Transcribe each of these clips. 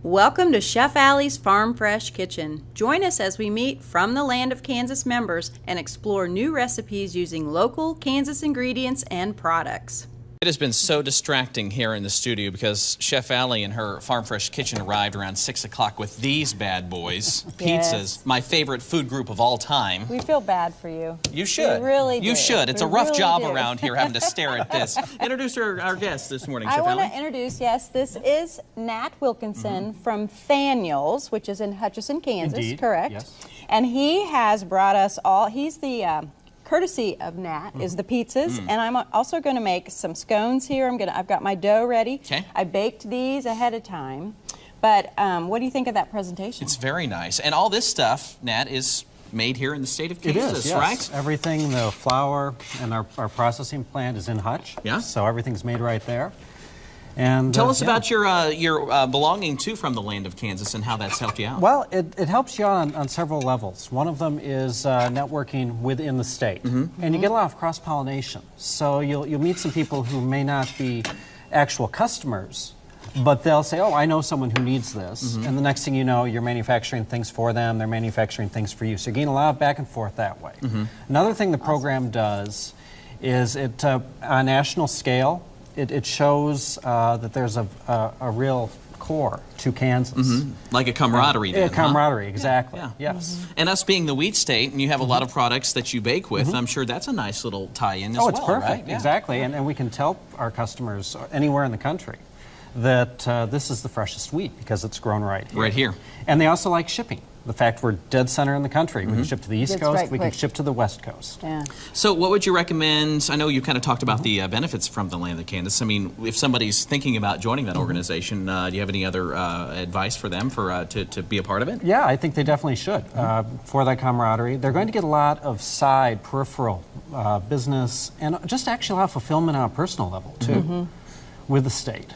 Welcome to Chef Alli's Farm Fresh Kitchen. Join us as we meet From the Land of Kansas members and explore new recipes using local Kansas ingredients and products. It has been so distracting here in the studio because Chef Alli and her Farm Fresh Kitchen arrived around 6 o'clock with these bad boys. Yes. Pizzas, my favorite food group of all time. We feel bad for you. You should. We really do. You should. It's We a rough really job do. around here having to stare at this. Introduce our guest this morning, I Chef want Alli. to introduce, yes, this is Nat Wilkinson from Thaniels, which is in Hutchinson, Kansas, Indeed, correct? yes. And he has brought us all, he's the courtesy of Nat is the pizzas, and I'm also going to make some scones here. I've got my dough ready. Okay. I baked these ahead of time. But what do you think of that presentation? It's very nice. And all this stuff, Nat, is made here in the state of It Kansas, is, yes. right? Everything, the flour and our processing plant is in Hutch. Yeah. So everything's made right there. And Tell us yeah. about your belonging to From the Land of Kansas and how that's helped you out. Well, it helps you out on several levels. One of them is networking within the state. And you get a lot of cross-pollination. So you'll meet some people who may not be actual customers, but they'll say, oh, I know someone who needs this. And the next thing you know, you're manufacturing things for them, they're manufacturing things for you. So you gain a lot of back and forth that way. Another thing the program does is it, on a national scale, it shows that there's a real core to Kansas. Like a camaraderie then, A camaraderie, exactly. Yeah. Yes. And us being the wheat state, and you have a lot of products that you bake with, I'm sure that's a nice little tie-in as well, Oh, it's perfect. right? Yeah. Exactly. And we can tell our customers anywhere in the country that this is the freshest wheat because it's grown right here. Right here. And they also like shipping. The fact we're dead center in the country. We can ship to the East That's Coast, right, we can quick. ship to the West Coast. Yeah. So what would you recommend? I know you kind of talked about the benefits from the Land of Kansas. I mean, if somebody's thinking about joining that organization, do you have any other advice for them to be a part of it? Yeah, I think they definitely should for that camaraderie. They're going to get a lot of side, peripheral business and just actually a lot of fulfillment on a personal level, too, with the state.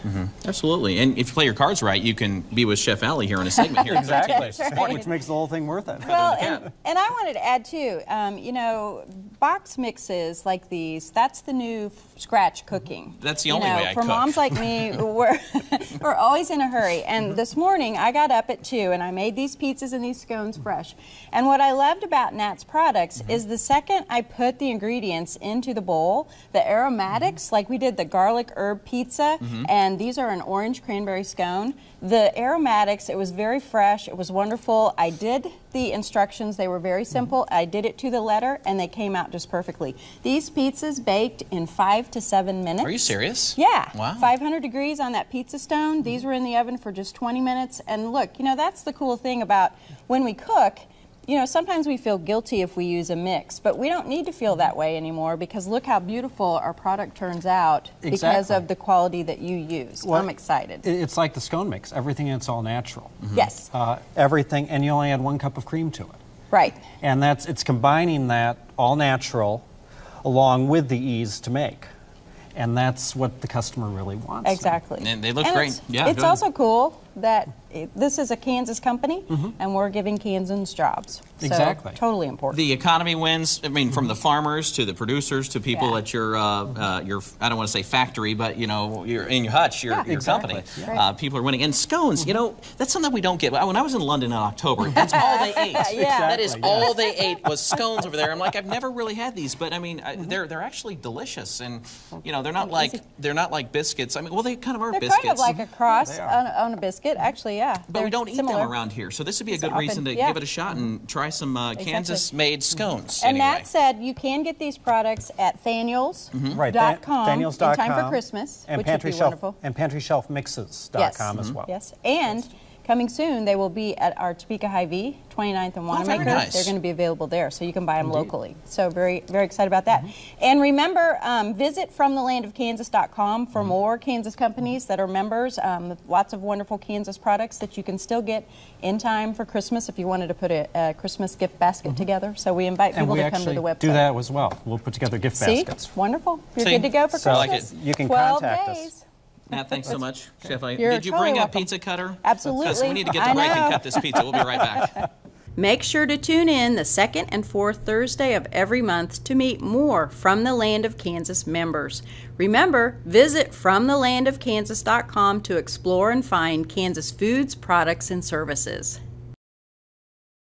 Absolutely. And if you play your cards right, you can be with Chef Alli here in a segment here. Exactly. That's right. Which makes the whole thing worth it. Well, and I wanted to add too, you know, box mixes like these, that's the new scratch cooking. That's the You only know, way I for cook. moms like me, we're always in a hurry. And this morning I got up at 2 and I made these pizzas and these scones fresh. And what I loved about Nat's products is the second I put the ingredients into the bowl, the aromatics, like we did the garlic herb pizza, and these are an orange cranberry scone. The aromatics, it was very fresh, it was wonderful. I did the instructions, they were very simple. I did it to the letter and they came out just perfectly. These pizzas baked in 5 to 7 minutes. Are you serious? Yeah. Wow. 500 degrees on that pizza stone. These were in the oven for just 20 minutes. And look, you know, that's the cool thing about when we cook. You know, sometimes we feel guilty if we use a mix, but we don't need to feel that way anymore because look how beautiful our product turns out because Exactly. of the quality that you use. Well, I'm excited. It's like the scone mix. Everything in it's all natural. Yes, Everything, and you only add 1 cup of cream to it. right. And it's combining that all natural along with the ease to make. And that's what the customer really wants. Exactly. And they look And great. It's, Yeah, it's good. also cool that this is a Kansas company, and we're giving Kansans jobs. So, Exactly. totally important. The economy wins. I mean, from the farmers to the producers to people Yeah. at your I don't want to say factory, but you know, you're in your hutch, your exactly. company. Yeah. People are winning. And scones, you know, that's something we don't get. When I was in London in October, that's all they ate. Yeah. That is Exactly, all they ate was scones over there. I'm like, I've never really had these, but I mean, they're actually delicious, and you know, they're not like biscuits. I mean, well, they kind of are They're biscuits. kind of like a cross They are. on a biscuit, actually, yeah. But we don't eat similar. them around here, so this would be a good often- reason to yeah. give it a shot and try some Kansas-made scones. And anyway. Nat said you can get these products at Thaniels.com Right. in time for Christmas, and which pantry would be shelf wonderful. and pantryshelfmixes.com as well. Yes, and coming soon, they will be at our Topeka Hy-Vee, 29th and Wanamaker. very nice. They're going to be available there, so you can buy them locally. So very, very excited about that. And remember, visit FromTheLandOfKansas.com for more Kansas companies that are members. Lots of wonderful Kansas products that you can still get in time for Christmas if you wanted to put a Christmas gift basket together. So we invite And people we to come to actually the website. do that as well. We'll put together gift See? baskets. Wonderful. You're See? good to go for So Christmas. you can 12 contact us. days. Nat, thanks so much, Chef. You're Did you totally bring a welcome. pizza cutter? Absolutely. Because we need to get I to break and know. cut this pizza. We'll be right back. Make sure to tune in the second and fourth Thursday of every month to meet more From the Land of Kansas members. Remember, visit FromTheLandOfKansas.com to explore and find Kansas foods, products, and services.